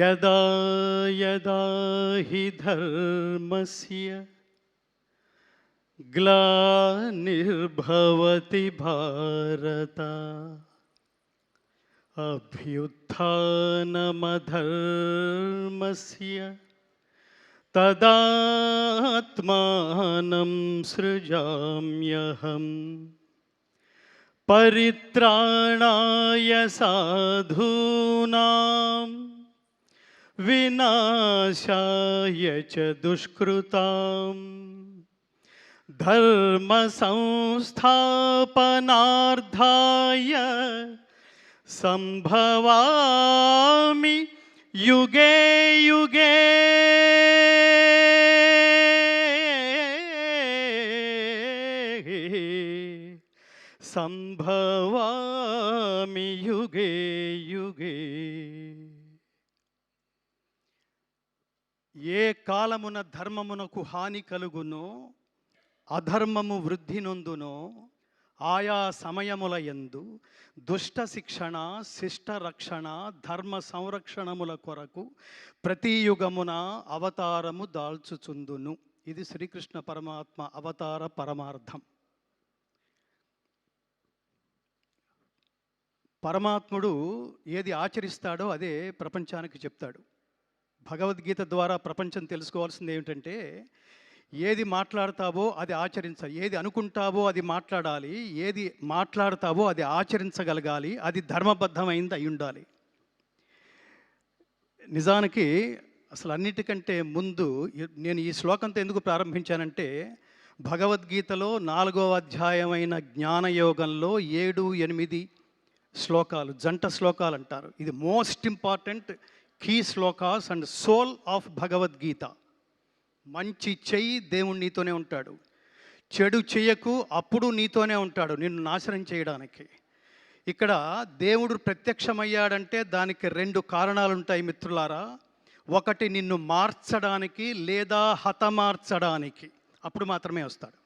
యదా యదా హి ధర్మస్య గ్లానిర్భవతి భారత అభ్యుత్థానమధర్మస్య తదాత్మానం సృజామ్యహం పరిత్రాణాయ సాధూనాం వినాశాయ చ దుష్కృతాం ధర్మ సంస్థాపనార్థాయ సంభవామి యుగే యుగే. సంభవామి యుగే యుగే. ఏ కాలమున ధర్మమునకు హాని కలుగునో అధర్మము వృద్ధి నొందునో ఆయా సమయముల యందు దుష్ట శిక్షణ శిష్ట రక్షణ ధర్మ సంరక్షణముల కొరకు ప్రతి యుగమున అవతారము దాల్చుచుందును. ఇది శ్రీకృష్ణ పరమాత్మ అవతార పరమార్థం. పరమాత్ముడు ఏది ఆచరిస్తాడో అదే ప్రపంచానికి చెప్తాడు. భగవద్గీత ద్వారా ప్రపంచం తెలుసుకోవాల్సింది ఏమిటంటే, ఏది మాట్లాడతావో అది ఆచరించాలి, ఏది అనుకుంటావో అది మాట్లాడాలి, ఏది మాట్లాడతావో అది ఆచరించగలగాలి, అది ధర్మబద్ధమైంది అయి ఉండాలి. నిజానికి అసలు అన్నిటికంటే ముందు నేను ఈ శ్లోకంతో ఎందుకు ప్రారంభించానంటే, భగవద్గీతలో 4వ అధ్యాయమైన జ్ఞానయోగంలో 7, 8 శ్లోకాలు, జంట శ్లోకాలు అంటారు. ఇది most important key shlokas and soul of Bhagavad Gita. మంచి చెయ్యి, దేవుడు నీతోనే ఉంటాడు. చెడు చెయ్యకు, అప్పుడు నీతోనే ఉంటాడు నిన్ను నాశనం చేయడానికి. ఇక్కడ దేవుడు ప్రత్యక్షమయ్యాడంటే దానికి 2 కారణాలు ఉంటాయి మిత్రులారా. ఒకటి నిన్ను మార్చడానికి లేదా హతమార్చడానికి, అప్పుడు మాత్రమే వస్తాడు.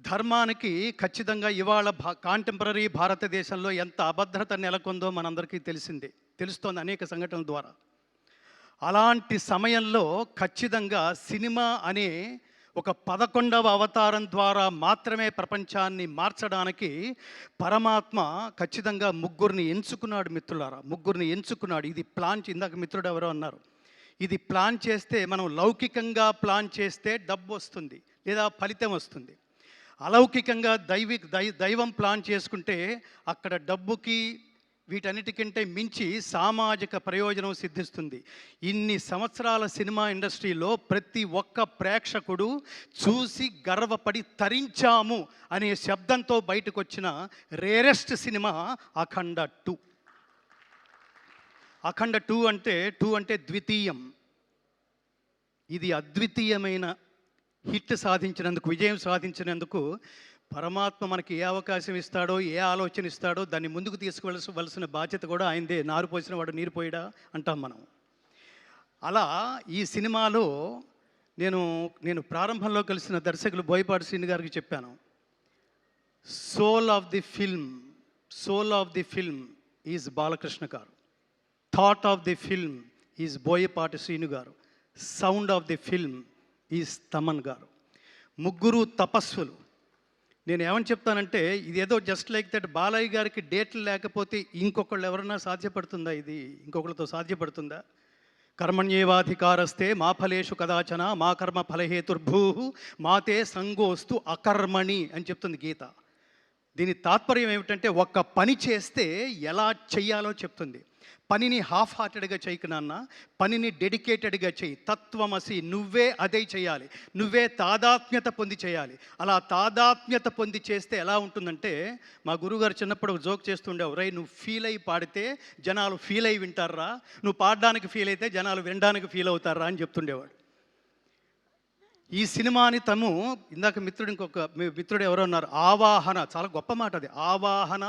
ధర్మానికి ఖచ్చితంగా ఇవాళ కాంటెంపరీ భారతదేశంలో ఎంత అభద్రత నెలకొందో మనందరికీ తెలుస్తోంది అనేక సంఘటనల ద్వారా. అలాంటి సమయంలో ఖచ్చితంగా సినిమా అనే ఒక 11వ అవతారం ద్వారా మాత్రమే ప్రపంచాన్ని మార్చడానికి పరమాత్మ ఖచ్చితంగా 3 ఎంచుకున్నాడు మిత్రులారా. 3 ఎంచుకున్నాడు. ఇది ప్లాన్, ఇందాక మిత్రుడు ఎవరో అన్నారు, ఇది ప్లాన్ చేస్తే, మనం లౌకికంగా ప్లాన్ చేస్తే డబ్బు వస్తుంది లేదా ఫలితం వస్తుంది. అలౌకికంగా దైవం ప్లాన్ చేసుకుంటే అక్కడ డబ్బుకి వీటన్నిటికంటే మించి సామాజిక ప్రయోజనం సిద్ధిస్తుంది. ఇన్ని సంవత్సరాల సినిమా ఇండస్ట్రీలో ప్రతి ఒక్క ప్రేక్షకుడు చూసి గర్వపడి తరించాము అనే శబ్దంతో బయటకు వచ్చిన రేరెస్ట్ సినిమా అఖండ 2. అఖండ 2 అంటే ద్వితీయం. ఇది అద్వితీయమైన హిట్ సాధించినందుకు, విజయం సాధించినందుకు పరమాత్మ మనకి ఏ అవకాశం ఇస్తాడో, ఏ ఆలోచన ఇస్తాడో దాన్ని ముందుకు తీసుకువలసిన బాధ్యత కూడా ఆయనదే. నారు పోసిన వాడు నీరు పోయడా అంటాం మనం. అలా ఈ సినిమాలో నేను ప్రారంభంలో కలిసిన దర్శకులు బోయపాటి శ్రీను గారికి చెప్పాను, soul of the film is Balakrishna గారు, thought of the film is Boyapati Srinu గారు, sound of the film is Thaman గారు. 3 తపస్సులు. నేను ఏమని చెప్తానంటే, ఇదేదో జస్ట్ లైక్ దట్ బాలయ్య గారికి డేట్లు లేకపోతే ఇంకొకళ్ళు ఎవరన్నా సాధ్యపడుతుందా? ఇది ఇంకొకళ్ళతో సాధ్యపడుతుందా? కర్మణ్యేవాధికారస్తే మా ఫలేషు కదాచన మా కర్మ ఫలహేతుర్భూ మాతే సంగోస్తు అకర్మణి అని చెప్తుంది గీత. దీని తాత్పర్యం ఏమిటంటే, ఒక్క పని చేస్తే ఎలా చెయ్యాలో చెప్తుంది. పనిని హాఫ్ హార్టెడ్గా చేయకు నాన్న, పనిని డెడికేటెడ్గా చేయి. తత్వమసి, నువ్వే అదే చేయాలి, నువ్వే తాదాత్మ్యత పొంది చేయాలి. అలా తాదాత్మ్యత పొంది చేస్తే ఎలా ఉంటుందంటే, మా గురువుగారు చిన్నప్పుడు జోక్ చేస్తుండేవారు, రై నువ్వు ఫీల్ అయ్యి పాడితే జనాలు ఫీల్ అయ్యి వింటారా, నువ్వు పాడడానికి ఫీల్ అయితే జనాలు వినడానికి ఫీల్ అవుతారా అని చెప్తుండేవాడు. ఈ సినిమాని ఇందాక ఇంకొక మిత్రుడు ఎవరో ఉన్నారు, ఆవాహన, చాలా గొప్ప మాట అది. ఆవాహన,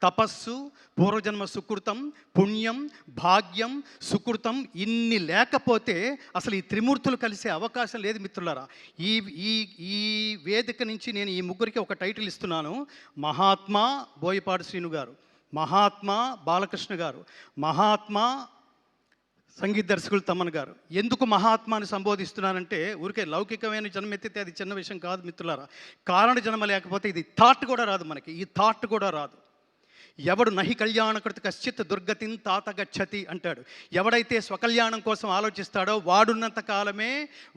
తపస్సు, పూర్వజన్మ సుకృతం, పుణ్యం, భాగ్యం, సుకృతం, ఇన్ని లేకపోతే అసలు ఈ త్రిమూర్తులు కలిసే అవకాశం లేదు మిత్రులారా. ఈ ఈ ఈ వేదిక నుంచి నేను ఈ 3కి ఒక టైటిల్ ఇస్తున్నాను. మహాత్మా బోయపాటి శ్రీను గారు, మహాత్మా బాలకృష్ణ గారు, మహాత్మా సంగీత దర్శకులు తమ్మన్ గారు. ఎందుకు మహాత్మాని సంబోధిస్తున్నానంటే ఊరికే లౌకికమైన జన్మ ఎత్తితే అది చిన్న విషయం కాదు మిత్రులారా. కారణ జన్మ లేకపోతే ఇది థాట్ కూడా రాదు, మనకి ఈ థాట్ కూడా రాదు. ఎవడు నహి కళ్యాణకృత కశ్చిత్ దుర్గతిని తాత గచ్చతి అంటాడు. ఎవడైతే స్వకల్యాణం కోసం ఆలోచిస్తాడో వాడున్నంత కాలమే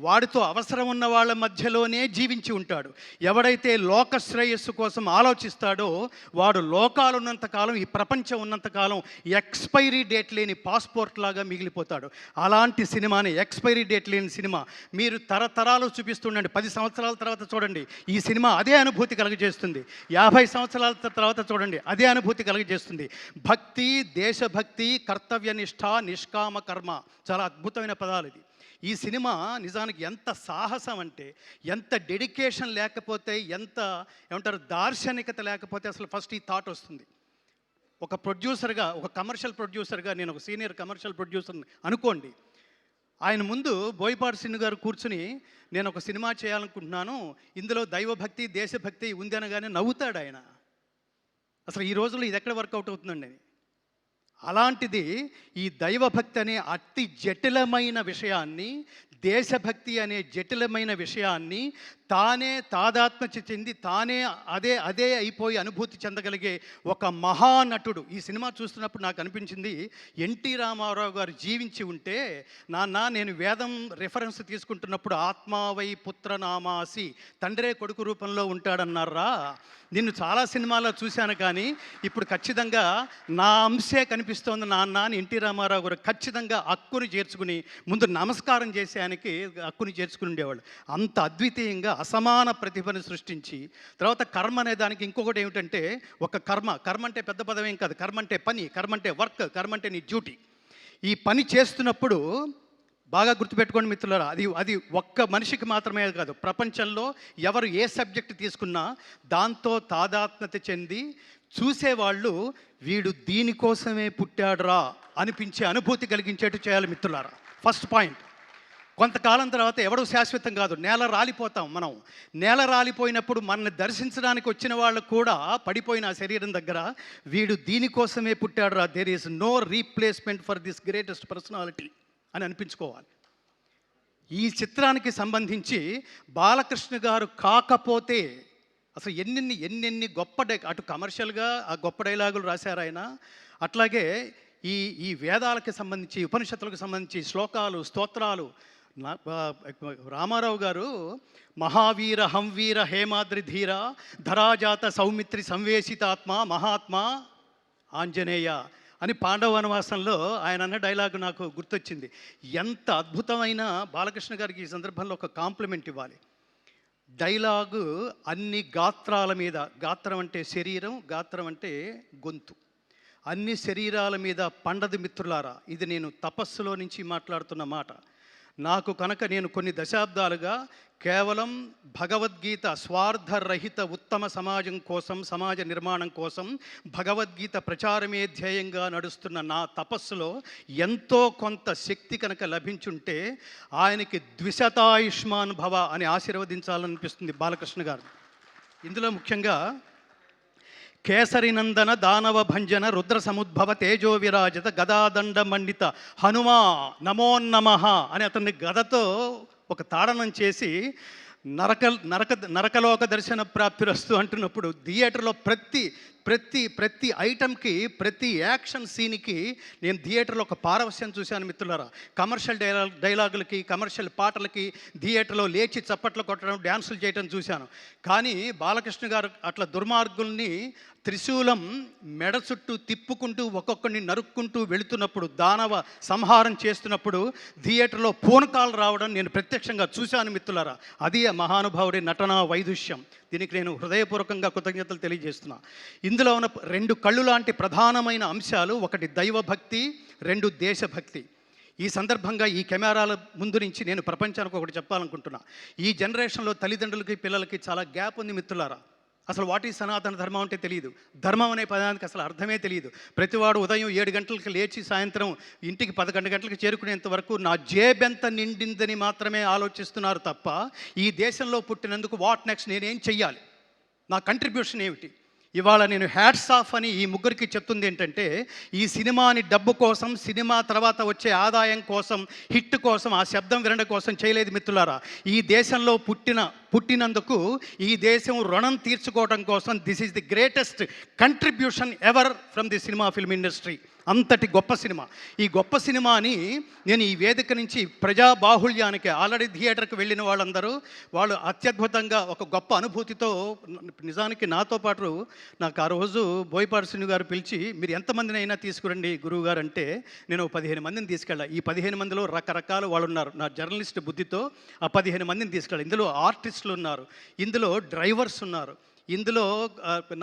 వాడితో అవసరం ఉన్న వాళ్ళ మధ్యలోనే జీవించి ఉంటాడు. ఎవడైతే లోక శ్రేయస్సు కోసం ఆలోచిస్తాడో వాడు లోకాలున్నంత కాలం, ఈ ప్రపంచం ఉన్నంత కాలం ఎక్స్పైరీ డేట్ లేని పాస్పోర్ట్ లాగా మిగిలిపోతాడు. అలాంటి సినిమాని, ఎక్స్పైరీ డేట్ లేని సినిమా మీరు తరతరాలు చూపిస్తుండండి. 10 సంవత్సరాల తర్వాత చూడండి, ఈ సినిమా అదే అనుభూతి కలుగజేస్తుంది. 50 సంవత్సరాల తర్వాత చూడండి, అదే అనుభూతి కలుగజేస్తుంది. భక్తి, దేశభక్తి, కర్తవ్యనిష్ట, నిష్కామ కర్మ, చాలా అద్భుతమైన పదాలు ఇది. ఈ సినిమా నిజానికి ఎంత సాహసం అంటే, ఎంత డెడికేషన్ లేకపోతే, ఎంత ఏమంటారు దార్శనికత లేకపోతే అసలు ఫస్ట్ ఈ థాట్ వస్తుంది. ఒక ప్రొడ్యూసర్గా, ఒక కమర్షియల్ ప్రొడ్యూసర్గా, నేను ఒక సీనియర్ కమర్షియల్ ప్రొడ్యూసర్ని అనుకోండి, ఆయన ముందు బోయపాటి శ్రీను గారు కూర్చుని నేను ఒక సినిమా చేయాలనుకుంటున్నాను, ఇందులో దైవభక్తి, దేశభక్తి ఉంది అనగానే నవ్వుతాడు ఆయన. అసలు ఈ రోజుల్లో ఇది ఎక్కడ వర్కౌట్ అవుతుందండి? అలాంటిది ఈ దైవభక్తి అనే అతి జటిలమైన విషయాన్ని, దేశభక్తి అనే జటిలమైన విషయాన్ని తానే తాదాత్మ్య చెంది తానే అదే అయిపోయి అనుభూతి చెందగలిగే ఒక మహానటుడు. ఈ సినిమా చూస్తున్నప్పుడు నాకు అనిపించింది, ఎన్టీ రామారావు గారు జీవించి ఉంటే, నాన్న నేను వేదం రిఫరెన్స్ తీసుకుంటున్నప్పుడు ఆత్మావై పుత్రనామాసి, తండ్రే కొడుకు రూపంలో ఉంటాడన్నారా, నిన్ను చాలా సినిమాల్లో చూశాను కానీ ఇప్పుడు ఖచ్చితంగా నా అంశే కనిపిస్తోంది నాన్న అని ఎన్టీ రామారావు గారు ఖచ్చితంగా హక్కుని చేర్చుకుని ముందు నమస్కారం చేసేయానికి హక్కుని చేర్చుకుని ఉండేవాళ్ళు. అంత అద్వితీయంగా అసమాన ప్రతిభను సృష్టించి, తర్వాత కర్మ అనే దానికి ఇంకొకటి ఏమిటంటే, ఒక కర్మ అంటే పెద్ద పదం ఏం కాదు, కర్మ అంటే పని, కర్మ అంటే వర్క్, కర్మ అంటే నీ డ్యూటీ. ఈ పని చేస్తున్నప్పుడు బాగా గుర్తుపెట్టుకోండి మిత్రులారా, అది ఒక్క మనిషికి మాత్రమే కాదు, ప్రపంచంలో ఎవరు ఏ సబ్జెక్ట్ తీసుకున్నా దాంతో తాదాత్మ్యత చెంది చూసేవాళ్ళు వీడు దీనికోసమే పుట్టాడురా అనిపించే అనుభూతి కలిగించేట్టు చేయాలి మిత్రులారా. First point. కొంతకాలం తర్వాత ఎవడూ శాశ్వతం కాదు, నేల రాలిపోతాం మనం. నేల రాలిపోయినప్పుడు మనల్ని దర్శించడానికి వచ్చిన వాళ్ళు కూడా పడిపోయిన ఆ శరీరం దగ్గర వీడు దీనికోసమే పుట్టాడురా, there is no replacement for this greatest personality అని అనిపించుకోవాలి. ఈ చిత్రానికి సంబంధించి బాలకృష్ణ గారు కాకపోతే అసలు ఎన్నెన్ని గొప్ప అటు కమర్షియల్గా ఆ గొప్ప డైలాగులు రాశారు ఆయన. అట్లాగే ఈ వేదాలకు సంబంధించి, ఉపనిషత్తులకు సంబంధించి శ్లోకాలు, స్తోత్రాలు. రామారావు గారు మహావీర హంవీర హేమాద్రి ధీర ధరాజాత సౌమిత్రి సంవేశితాత్మ మహాత్మా ఆంజనేయ అని పాండవ వనవాసంలో ఆయన అన్న డైలాగు నాకు గుర్తొచ్చింది. ఎంత అద్భుతమైన బాలకృష్ణ గారికి ఈ సందర్భంలో ఒక కాంప్లిమెంట్ ఇవ్వాలి. డైలాగు అన్ని గాత్రాల మీద, గాత్రం అంటే శరీరం, గాత్రం అంటే గొంతు, అన్ని శరీరాల మీద పండదు మిత్రులారా. ఇది నేను తపస్సులో నుంచి మాట్లాడుతున్న మాట. నాకు కనుక నేను కొన్ని దశాబ్దాలుగా కేవలం భగవద్గీత స్వార్థరహిత ఉత్తమ సమాజం కోసం, సమాజ నిర్మాణం కోసం భగవద్గీత ప్రచారమే ధ్యేయంగా నడుస్తున్న నా తపస్సులో ఎంతో కొంత శక్తి కనుక లభించుంటే ఆయనకి ద్విశతాయుష్మాన్ భవ అని ఆశీర్వదించాలనిపిస్తుంది బాలకృష్ణ గారు. ఇందులో ముఖ్యంగా కేసరినందన దానవ భంజన రుద్ర సముద్భవ తేజో విరాజిత గదాదండ మండిత హనుమా నమోన్నమః అని అతన్ని గదతో ఒక తాడనం చేసి నరకలోక దర్శన ప్రాప్తిరస్తు అంటున్నప్పుడు థియేటర్లో ప్రతి ఐటమ్కి, ప్రతి యాక్షన్ సీన్కి నేను థియేటర్లో ఒక పారవస్యం చూశాను మిత్రులారా. కమర్షియల్ డైలాగులకి, కమర్షియల్ పాటలకి థియేటర్లో లేచి చప్పట్లు కొట్టడం, డ్యాన్సులు చేయడం చూశాను. కానీ బాలకృష్ణ గారు అట్లా దుర్మార్గుల్ని త్రిశూలం మెడ చుట్టూ తిప్పుకుంటూ ఒక్కొక్కడిని నరుక్కుంటూ వెళుతున్నప్పుడు, దానవ సంహారం చేస్తున్నప్పుడు థియేటర్లో పూనకాలు రావడం నేను ప్రత్యక్షంగా చూశాను మిత్రులారా. అది ఆ మహానుభావుడి నటనా వైదుష్యం. దీనికి నేను హృదయపూర్వకంగా కృతజ్ఞతలు తెలియజేస్తున్నా. ఇందులో ఉన్న 2 కళ్ళు లాంటి ప్రధానమైన అంశాలు, ఒకటి దైవభక్తి, 2 దేశభక్తి. ఈ సందర్భంగా ఈ కెమెరాల ముందు నుంచి నేను ప్రపంచానికి ఒకటి చెప్పాలనుకుంటున్నా. ఈ జనరేషన్లో తల్లిదండ్రులకి, పిల్లలకి చాలా గ్యాప్ ఉంది మిత్రులారా. అసలు వాటి సనాతన ధర్మం అంటే తెలియదు. ధర్మం అనే పదానికి అసలు అర్థమే తెలియదు. ప్రతివాడు ఉదయం 7 గంటలకు లేచి సాయంత్రం ఇంటికి 11 గంటలకు చేరుకునేంత వరకు నా జేబెంత నిండిందని మాత్రమే ఆలోచిస్తున్నారు తప్ప, ఈ దేశంలో పుట్టినందుకు వాట్ నెక్స్ట్, నేనేం చెయ్యాలి, నా కంట్రిబ్యూషన్ ఏమిటి, ఇవాళ నేను హ్యాట్స్ ఆఫ్ అని ఈ ముగ్గురికి చెప్తుంది ఏంటంటే, ఈ సినిమాని డబ్బు కోసం, సినిమా తర్వాత వచ్చే ఆదాయం కోసం, హిట్ కోసం, ఆ శబ్దం వినడం కోసం చేయలేదు మిత్రులారా. ఈ దేశంలో పుట్టినందుకు ఈ దేశం రుణం తీర్చుకోవడం కోసం this is the greatest contribution ever from the cinema film industry. అంతటి గొప్ప సినిమా. ఈ గొప్ప సినిమాని నేను ఈ వేదిక నుంచి ప్రజా బాహుళ్యానికి ఆల్రెడీ థియేటర్కి వెళ్ళిన వాళ్ళందరూ వాళ్ళు అత్యద్భుతంగా ఒక గొప్ప అనుభూతితో, నిజానికి నాతో పాటు నాకు ఆ రోజు బోయపాటి శ్రీను గారు పిలిచి, మీరు ఎంతమందిని అయినా తీసుకురండి గురువు గారు అంటే, నేను 15 మందిని తీసుకెళ్ళా. ఈ 15 మందిలో రకరకాల వాళ్ళు ఉన్నారు. నా జర్నలిస్ట్ బుద్ధితో ఆ 15 మందిని తీసుకెళ్ళా. ఇందులో ఆర్టిస్టులు ఉన్నారు, ఇందులో డ్రైవర్స్ ఉన్నారు, ఇందులో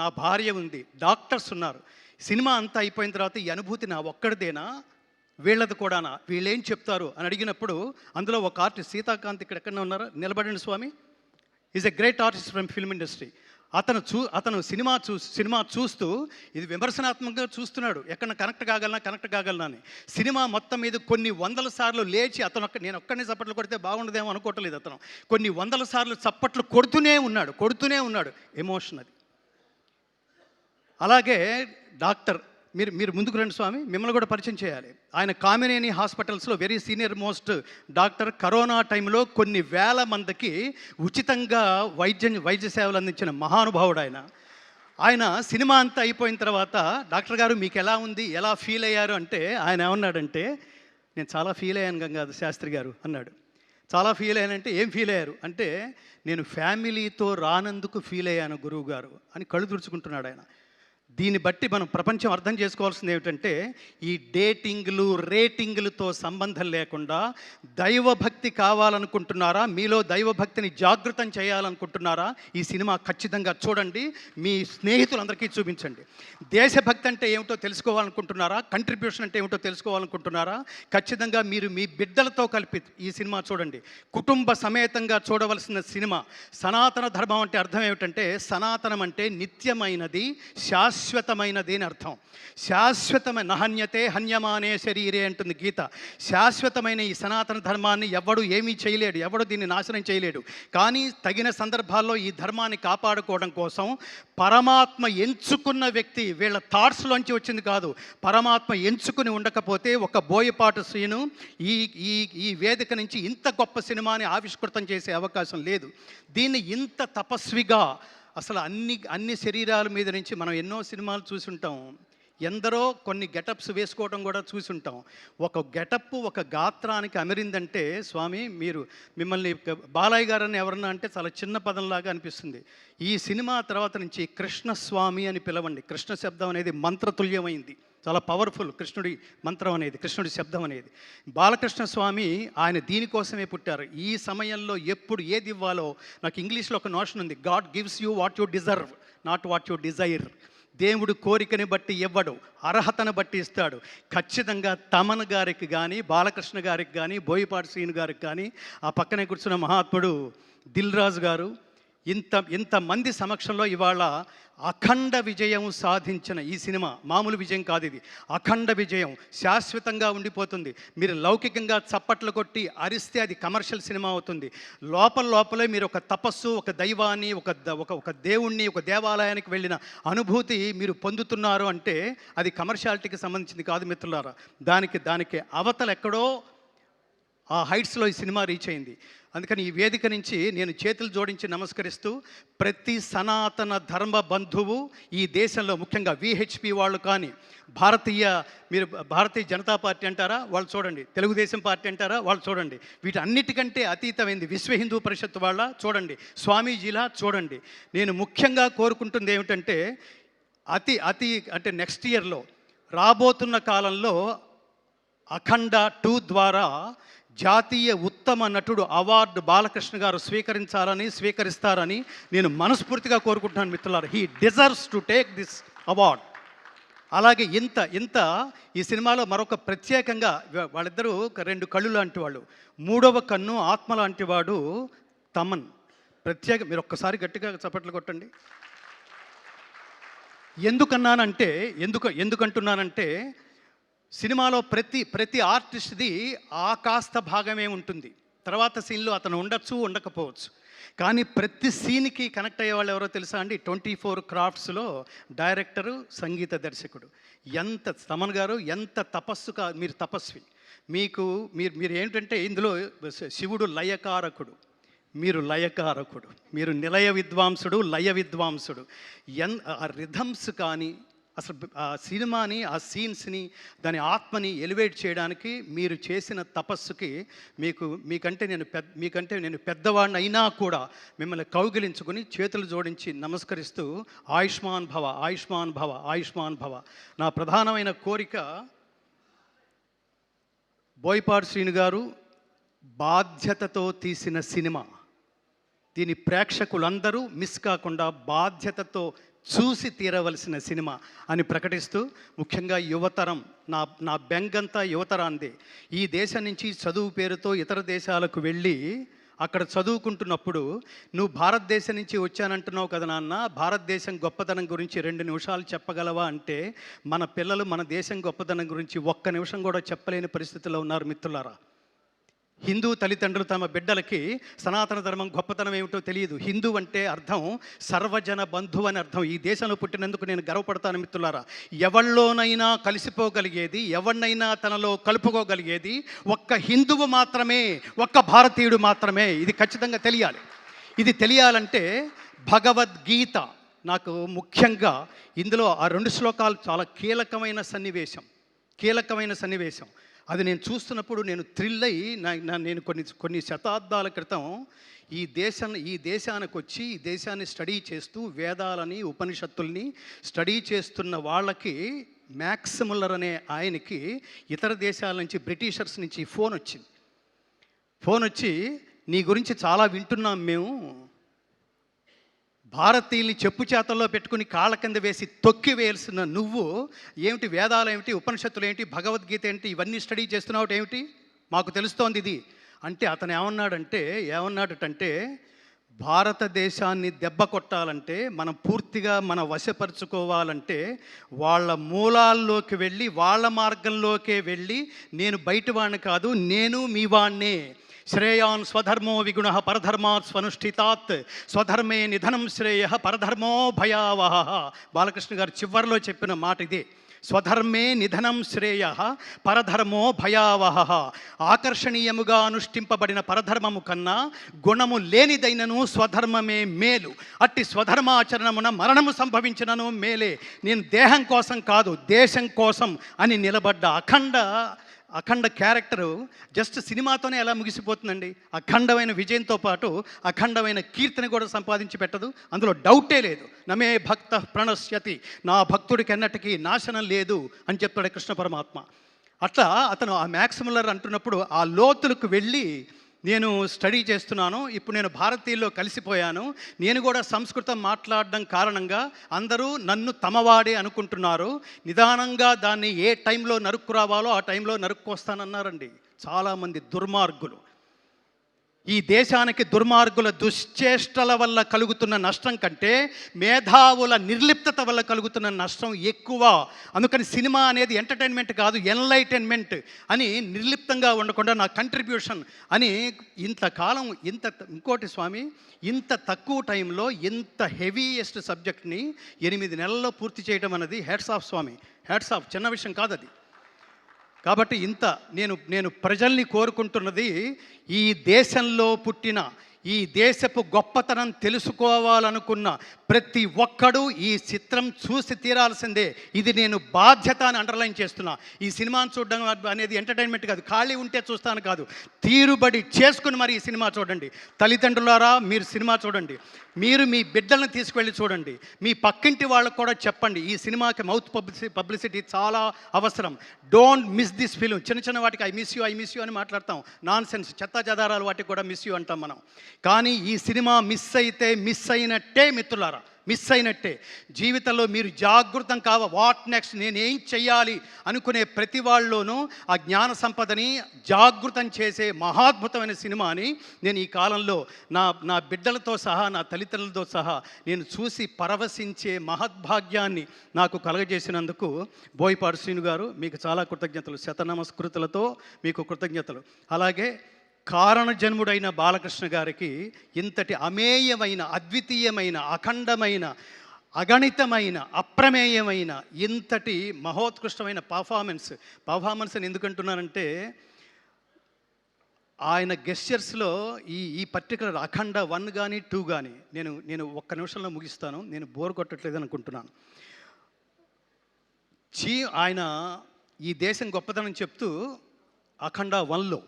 నా భార్య ఉంది, డాక్టర్స్ ఉన్నారు. సినిమా అంతా అయిపోయిన తర్వాత ఈ అనుభూతి నా ఒక్కడిదేనా, వీళ్ళది కూడానా, వీళ్ళేం చెప్తారు అని అడిగినప్పుడు అందులో ఒక ఆర్టిస్ట్ సీతాకాంత్ ఇక్కడ ఎక్కడ ఉన్నారో నిలబడండి స్వామి, is a great artist from film industry. అతను సినిమా చూస్తూ ఇది విమర్శనాత్మకంగా చూస్తున్నాడు, ఎక్కడ కనెక్ట్ కాగలనా అని. సినిమా మొత్తం మీద కొన్ని వందల సార్లు లేచి నేను ఒక్కడిని చప్పట్లు కొడితే బాగుండదేమో అనుకోవట్లేదు. అతను కొన్ని వందల సార్లు చప్పట్లు కొడుతూనే ఉన్నాడు. ఎమోషన్ అది. అలాగే డాక్టర్, మీరు ముందుకు రండి స్వామి, మిమ్మల్ని కూడా పరిచయం చేయాలి. ఆయన కామినేని హాస్పిటల్స్లో very senior most doctor. Corona టైంలో కొన్ని వేల మందికి ఉచితంగా వైద్య సేవలు అందించిన మహానుభావుడు ఆయన సినిమా అంతా అయిపోయిన తర్వాత, డాక్టర్ గారు మీకు ఎలా ఉంది, ఎలా ఫీల్ అయ్యారు అంటే, ఆయన ఏమన్నాడంటే, నేను చాలా ఫీల్ అయ్యాను గంగాధర్ శాస్త్రి గారు అన్నాడు. చాలా ఫీల్ అయ్యానంటే ఏం ఫీల్ అయ్యారు అంటే, నేను ఫ్యామిలీతో రానందుకు ఫీల్ అయ్యాను గురువు గారు అని కళ్ళు తుడుచుకుంటున్నాడు ఆయన. దీన్ని బట్టి మనం ప్రపంచం అర్థం చేసుకోవాల్సింది ఏమిటంటే, ఈ డేటింగ్లు రేటింగ్లతో సంబంధం లేకుండా దైవభక్తి కావాలనుకుంటున్నారా, మీలో దైవభక్తిని జాగృతం చేయాలనుకుంటున్నారా, ఈ సినిమా ఖచ్చితంగా చూడండి, మీ స్నేహితులందరికీ చూపించండి. దేశభక్తి అంటే ఏమిటో తెలుసుకోవాలనుకుంటున్నారా, కంట్రిబ్యూషన్ అంటే ఏమిటో తెలుసుకోవాలనుకుంటున్నారా, ఖచ్చితంగా మీరు మీ బిడ్డలతో కలిపి ఈ సినిమా చూడండి. కుటుంబ సమేతంగా చూడవలసిన సినిమా. సనాతన ధర్మం అంటే అర్థం ఏమిటంటే, సనాతనం అంటే నిత్యమైనది, శాశ్వతమైనది అని అర్థం. శాశ్వతమైన నహన్యతే హన్యమానే శరీరే అంటుంది గీత. శాశ్వతమైన ఈ సనాతన ధర్మాన్ని ఎవడు ఏమీ చేయలేడు, ఎవడు దీన్ని నాశనం చేయలేడు. కానీ తగిన సందర్భాల్లో ఈ ధర్మాన్ని కాపాడుకోవడం కోసం పరమాత్మ ఎంచుకున్న వ్యక్తి, వీళ్ళ థాట్స్లోంచి వచ్చింది కాదు, పరమాత్మ ఎంచుకుని ఉండకపోతే ఒక బోయపాటి శ్రీను ఈ వేదిక నుంచి ఇంత గొప్ప సినిమాని ఆవిష్కృతం చేసే అవకాశం లేదు. దీన్ని ఇంత తపస్విగా, అసలు అన్ని శరీరాల మీద నుంచి మనం ఎన్నో సినిమాలు చూసుంటాం, ఎందరో కొన్ని గెటప్స్ వేసుకోవడం కూడా చూసుంటాం. ఒక గెటప్ ఒక గాత్రానికి అమరిందంటే, స్వామి మిమ్మల్ని బాలయ్య గారని ఎవరన్నా అంటే చాలా చిన్న పదంలాగా అనిపిస్తుంది. ఈ సినిమా తర్వాత నుంచి కృష్ణస్వామి అని పిలవండి. కృష్ణ శబ్దం అనేది మంత్రతుల్యమైంది, చాలా పవర్ఫుల్. కృష్ణుడి మంత్రం అనేది, కృష్ణుడి శబ్దం అనేది. బాలకృష్ణ స్వామి ఆయన దీనికోసమే పుట్టారు. ఈ సమయంలో ఎప్పుడు ఏది ఇవ్వాలో, నాకు ఇంగ్లీష్లో ఒక నోషన్ ఉంది, God gives you what you deserve, not what you Dzire. దేవుడు కోరికని బట్టి ఇవ్వడు, అర్హతను బట్టి ఇస్తాడు. ఖచ్చితంగా తమన్ గారికి కానీ, బాలకృష్ణ గారికి కానీ, బోయపాటి శ్రీను గారికి కానీ, ఆ పక్కనే కూర్చున్న మహాత్ముడు దిల్ రాజు గారు, ఇంతమంది సమక్షంలో ఇవాళ అఖండ విజయం సాధించిన ఈ సినిమా మామూలు విజయం కాదు, ఇది అఖండ విజయం, శాశ్వతంగా ఉండిపోతుంది. మీరు లౌకికంగా చప్పట్లు కొట్టి అరిస్తే అది కమర్షియల్ సినిమా అవుతుంది. లోపలే మీరు ఒక తపస్సు, ఒక దైవాన్ని, ఒక దేవుణ్ణి, ఒక దేవాలయానికి వెళ్ళిన అనుభూతి మీరు పొందుతున్నారు అంటే అది కమర్షియాలిటీకి సంబంధించింది కాదు మిత్రులారా. దానికి అవతల ఎక్కడో ఆ హైట్స్లో ఈ సినిమా రీచ్ అయింది. అందుకని ఈ వేదిక నుంచి నేను చేతులు జోడించి నమస్కరిస్తూ, ప్రతి సనాతన ధర్మ బంధువు ఈ దేశంలో, ముఖ్యంగా విహెచ్పి వాళ్ళు కానీ, మీరు భారతీయ జనతా పార్టీ అంటారా వాళ్ళు చూడండి, తెలుగుదేశం పార్టీ అంటారా వాళ్ళు చూడండి, వీటన్నిటికంటే అతీతమైంది విశ్వ హిందూ పరిషత్ వాళ్ళ చూడండి, స్వామీజీలా చూడండి. నేను ముఖ్యంగా కోరుకుంటుంది ఏమిటంటే, అంటే నెక్స్ట్ ఇయర్లో రాబోతున్న కాలంలో అఖండ 2 ద్వారా జాతీయ ఉత్తమ నటుడు అవార్డు బాలకృష్ణ గారు స్వీకరిస్తారని నేను మనస్ఫూర్తిగా కోరుకుంటున్నాను మిత్రులారా. He deserves to take this award. అలాగే ఇంత ఈ సినిమాలో మరొక ప్రత్యేకంగా వాళ్ళిద్దరూ 2 కళ్ళు లాంటి వాళ్ళు, 3వ కన్ను ఆత్మ లాంటి వాడు తమన్. మీరు ఒక్కసారి గట్టిగా చప్పట్లు కొట్టండి. ఎందుకంటున్నానంటే సినిమాలో ప్రతి ఆర్టిస్ట్ది ఆ కాస్త భాగమే ఉంటుంది. తర్వాత సీన్లో అతను ఉండకపోవచ్చు. కానీ ప్రతి సీన్కి కనెక్ట్ అయ్యే వాళ్ళు ఎవరో తెలుసా అండి? 24 క్రాఫ్ట్స్లో డైరెక్టరు, సంగీత దర్శకుడు. ఎంత తమన్ గారు ఎంత తపస్సుగా, మీరు తపస్వి. మీకు మీరు మీరు ఏంటంటే ఇందులో శివుడు లయకారకుడు, మీరు లయకారకుడు, మీరు నిలయ విద్వాంసుడు, లయ విద్వాంసుడు. ఆ రిథమ్స్ కానీ అసలు ఆ సినిమాని, ఆ సీన్స్ని, దాని ఆత్మని ఎలివేట్ చేయడానికి మీరు చేసిన తపస్సుకి మీకంటే నేను పెద్దవాడిని అయినా కూడా మిమ్మల్ని కౌగిలించుకొని చేతులు జోడించి నమస్కరిస్తూ ఆయుష్మాన్ భవ, ఆయుష్మాన్ భవ, ఆయుష్మాన్ భవ. నా ప్రధానమైన కోరిక, బోయపాటి శ్రీను గారు బాధ్యతతో తీసిన సినిమా, దీని ప్రేక్షకులందరూ మిస్ కాకుండా బాధ్యతతో చూసి తీరవలసిన సినిమా అని ప్రకటిస్తూ, ముఖ్యంగా యువతరం, నా బెంగంతా యువతరాందే. ఈ దేశం నుంచి చదువు పేరుతో ఇతర దేశాలకు వెళ్ళి అక్కడ చదువుకుంటున్నప్పుడు, నువ్వు భారతదేశం నుంచి వచ్చానంటున్నావు కదా నాన్న, భారతదేశం గొప్పతనం గురించి 2 నిమిషాలు చెప్పగలవా అంటే, మన పిల్లలు మన దేశం గొప్పతనం గురించి 1 నిమిషం కూడా చెప్పలేని పరిస్థితిలో ఉన్నారు మిత్రులారా. హిందూ తల్లిదండ్రులు తమ బిడ్డలకి సనాతన ధర్మం గొప్పతనం ఏమిటో తెలియదు. హిందూ అంటే అర్థం సర్వజన బంధువు అని అర్థం. ఈ దేశంలో పుట్టినందుకు నేను గర్వపడతాను మిత్రులారా. ఎవళ్ళలోనైనా కలిసిపోగలిగేది, ఎవరినైనా తనలో కలుపుకోగలిగేది ఒక్క హిందువు మాత్రమే, ఒక్క భారతీయుడు మాత్రమే. ఇది ఖచ్చితంగా తెలియాలి. ఇది తెలియాలంటే భగవద్గీత నాకు ముఖ్యంగా ఇందులో ఆ 2 శ్లోకాలు చాలా కీలకమైన సన్నివేశం. అది నేను చూస్తున్నప్పుడు నేను థ్రిల్ అయ్యి, నేను కొన్ని శతాబ్దాల క్రితం ఈ దేశానికి వచ్చి ఈ దేశాన్ని స్టడీ చేస్తూ వేదాలని, ఉపనిషత్తుల్ని స్టడీ చేస్తున్న వాళ్ళకి, మ్యాక్స్ ముల్లర్ అనే ఆయనకి ఇతర దేశాల నుంచి, బ్రిటిషర్స్ నుంచి ఫోన్ వచ్చి నీ గురించి చాలా వింటున్నాం మేము, భారతీయుల్ని చెప్పు చేతల్లో పెట్టుకుని కాళ్ళ కింద వేసి తొక్కి వేయాల్సిన నువ్వు ఏమిటి, వేదాలు ఏమిటి, ఉపనిషత్తులు ఏంటి, భగవద్గీత ఏంటి, ఇవన్నీ స్టడీ చేస్తున్నావు ఏమిటి, మాకు తెలుస్తోంది ఇది అంటే. అతను ఏమన్నాడటంటే భారతదేశాన్ని దెబ్బ కొట్టాలంటే, మనం పూర్తిగా వశపరుచుకోవాలంటే, వాళ్ళ మూలాల్లోకి వెళ్ళి, వాళ్ళ మార్గంలోకే వెళ్ళి, నేను బయట వాడిని కాదు, నేను మీ వాణ్ణే. శ్రేయాన్ స్వధర్మో విగుణ పరధర్మాత్ స్వనుష్ఠితాత్ స్వధర్మే నిధనం శ్రేయ పరధర్మో భయావహ. బాలకృష్ణ గారు చివరిలో చెప్పిన మాట ఇదే. స్వధర్మే నిధనం శ్రేయ పరధర్మో భయావహ. ఆకర్షణీయముగా అనుష్ఠింపబడిన పరధర్మము కన్నా గుణము లేనిదైనను స్వధర్మమే మేలు. అట్టి స్వధర్మాచరణమున మరణము సంభవించినను మేలే. నేను దేహం కోసం కాదు, దేశం కోసం అని నిలబడ్డ అఖండ క్యారెక్టరు జస్ట్ సినిమాతోనే ఎలా ముగిసిపోతుందండి? అఖండమైన విజయంతో పాటు అఖండమైన కీర్తిని కూడా సంపాదించి పెట్టదు, అందులో డౌటే లేదు. నమే భక్త ప్రణశ్యతి, నా భక్తుడికి ఎన్నటికీ నాశనం లేదు అని చెప్తాడు కృష్ణ పరమాత్మ. అట్లా అతను ఆ మ్యాక్స్ ముల్లర్ అంటున్నప్పుడు ఆ లోతులకు వెళ్ళి, నేను స్టడీ చేస్తున్నాను, ఇప్పుడు నేను భారతీయుల్లో కలిసిపోయాను, నేను కూడా సంస్కృతం మాట్లాడడం కారణంగా అందరూ నన్ను తమవాడే అనుకుంటున్నారు, నిదానంగా దాన్ని ఏ టైంలో నరుక్కురావాలో ఆ టైంలో నరుక్కొస్తానన్నారండి చాలామంది దుర్మార్గులు. ఈ దేశానికి దుర్మార్గుల దుశ్చేష్టల వల్ల కలుగుతున్న నష్టం కంటే మేధావుల నిర్లిప్తత వల్ల కలుగుతున్న నష్టం ఎక్కువ. అందుకని సినిమా అనేది ఎంటర్టైన్మెంట్ కాదు, ఎన్లైటైన్మెంట్ అని నిర్లిప్తంగా ఉండకుండా నా కంట్రిబ్యూషన్ అని ఇంతకాలం ఇంకోటి స్వామి, ఇంత తక్కువ టైంలో ఇంత హెవీయెస్ట్ సబ్జెక్ట్ని 8 నెలల్లో పూర్తి చేయడం అనేది హ్యాట్స్ ఆఫ్ స్వామి, హ్యాట్స్ ఆఫ్. చిన్న విషయం కాదు అది. కాబట్టి నేను ప్రజల్ని కోరుకుంటున్నది, ఈ దేశంలో పుట్టిన, ఈ దేశపు గొప్పతనం తెలుసుకోవాలనుకున్న ప్రతి ఒక్కడూ ఈ చిత్రం చూసి తీరాల్సిందే. ఇది నేను బాధ్యత అని అండర్లైన్ చేస్తున్నా. ఈ సినిమాను చూడడం అనేది ఎంటర్టైన్మెంట్ కాదు, ఖాళీ ఉంటే చూస్తాను కాదు, తీరుబడి చేసుకుని మరి ఈ సినిమా చూడండి. తల్లిదండ్రులారా, మీరు సినిమా చూడండి, మీరు మీ బిడ్డలను తీసుకువెళ్ళి చూడండి, మీ పక్కింటి వాళ్ళకు కూడా చెప్పండి. ఈ సినిమాకి మౌత్ పబ్లిసిటీ చాలా అవసరం. Don't miss this film. చిన్న వాటికి ఐ మిస్ యూ అని మాట్లాడతాం, నాన్ సెన్స్, చెత్తా చెదారాలు వాటికి కూడా మిస్ యూ అంటాం మనం. కానీ ఈ సినిమా మిస్ అయినట్టే మిత్రులారా, మిస్ అయినట్టే. జీవితంలో మీరు జాగృతం వాట్ నెక్స్ట్, నేనేం చెయ్యాలి అనుకునే ప్రతి వాళ్ళలోనూ ఆ జ్ఞాన సంపదని జాగృతం చేసే మహాద్భుతమైన సినిమాని నేను ఈ కాలంలో నా బిడ్డలతో సహా, నా తల్లిదండ్రులతో సహా నేను చూసి పరవశించే మహద్భాగ్యాన్ని నాకు కలగజేసినందుకు బోయపాటి శ్రీను గారు మీకు చాలా కృతజ్ఞతలు, శతనమస్కృతులతో మీకు కృతజ్ఞతలు. అలాగే కారణజన్ముడైన బాలకృష్ణ గారికి ఇంతటి అమేయమైన, అద్వితీయమైన, అఖండమైన, అగణితమైన, అప్రమేయమైన ఇంతటి మహోత్కృష్టమైన పర్ఫార్మెన్స్ అని ఎందుకంటున్నానంటే, ఆయన గెస్చర్స్లో ఈ పర్టికులర్ అఖండ 1 కానీ 2 కానీ నేను ఒక్క నిమిషంలో ముగిస్తాను, నేను బోర్ కొట్టట్లేదు అనుకుంటున్నాను. ఆయన ఈ దేశం గొప్పతనం చెప్తూ అఖండ 1లో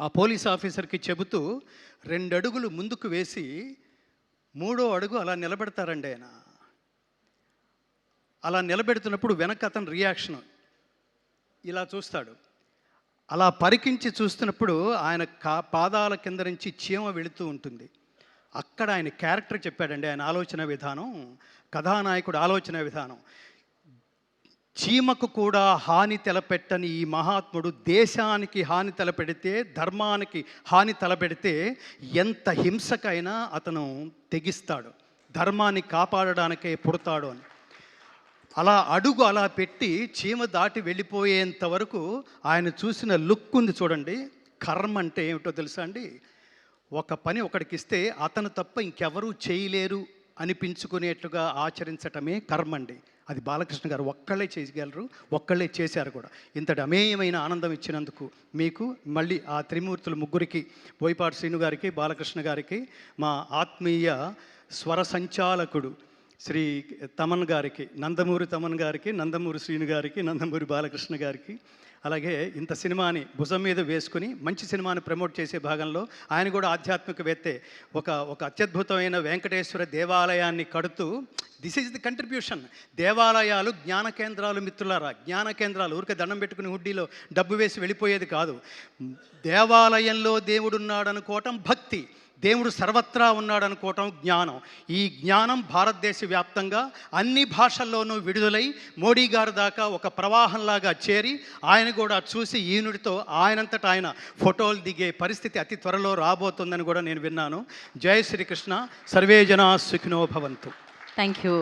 ఆ పోలీస్ ఆఫీసర్కి చెబుతూ 2 అడుగులు ముందుకు వేసి 3వ అడుగు అలా నిలబెడతారండి ఆయన. అలా నిలబెడుతున్నప్పుడు వెనక అతను రియాక్షన్ ఇలా చూస్తాడు. అలా పరికించి చూస్తున్నప్పుడు ఆయన పాదాల కింద నుంచి చీమ వెళుతూ ఉంటుంది. అక్కడ ఆయన క్యారెక్టర్ చెప్పాడండి, ఆయన ఆలోచన విధానం, కథానాయకుడు ఆలోచన విధానం. చీమకు కూడా హాని తలపెట్టని ఈ మహాత్ముడు దేశానికి హాని తలపెడితే, ధర్మానికి హాని తలపెడితే ఎంత హింసకైనా అతను తెగిస్తాడు, ధర్మాన్ని కాపాడడానికే పుడతాడు అని. అలా అడుగు అలా పెట్టి చీమ దాటి వెళ్ళిపోయేంత వరకు ఆయన చూసిన లుక్ ఉంది చూడండి. కర్మ అంటే ఏమిటో తెలుసా అండి? ఒక పని ఒకడికి ఇస్తే అతను తప్ప ఇంకెవరూ చేయలేరు అనిపించుకునేట్లుగా ఆచరించటమే కర్మ అండి. అది బాలకృష్ణ గారు ఒక్కళ్ళే చేయగలరు, ఒక్కళ్ళే చేశారు కూడా. ఇంతటి అమేయమైన ఆనందం ఇచ్చినందుకు మీకు మళ్ళీ ఆ త్రిమూర్తులు ముగ్గురికి, బోయపాటి శ్రీను గారికి, బాలకృష్ణ గారికి, మా ఆత్మీయ స్వర సంచాలకుడు శ్రీ తమన్ గారికి, నందమూరి తమన్ గారికి, నందమూరి శ్రీను గారికి, నందమూరి బాలకృష్ణ గారికి, అలాగే ఇంత సినిమాని భుజం మీద వేసుకుని మంచి సినిమాని ప్రమోట్ చేసే భాగంలో ఆయన కూడా ఆధ్యాత్మికవేత్తే, ఒక అత్యద్భుతమైన వెంకటేశ్వర దేవాలయాన్ని కడుతూ, దిస్ ఈజ్ ది కంట్రిబ్యూషన్. దేవాలయాలు జ్ఞాన కేంద్రాలు మిత్రులారా, జ్ఞాన కేంద్రాలు ఊరికే దండం పెట్టుకుని హుడ్డీలో డబ్బు వేసి వెళ్ళిపోయేది కాదు. దేవాలయంలో దేవుడున్నాడు అనుకోవటం భక్తి, దేవుడు సర్వత్రా ఉన్నాడు అనుకోవటం జ్ఞానం. ఈ జ్ఞానం భారతదేశ వ్యాప్తంగా అన్ని భాషల్లోనూ విడుదలై మోడీ గారి దాకా ఒక ప్రవాహంలాగా చేరి ఆయన కూడా చూసి ఈనుడితో ఆయనంతటా ఆయన ఫోటోలు దిగే పరిస్థితి అతి త్వరలో రాబోతుందని కూడా నేను విన్నాను. జై శ్రీకృష్ణ. సర్వే జనా సుఖినో భవంతు. Thank you.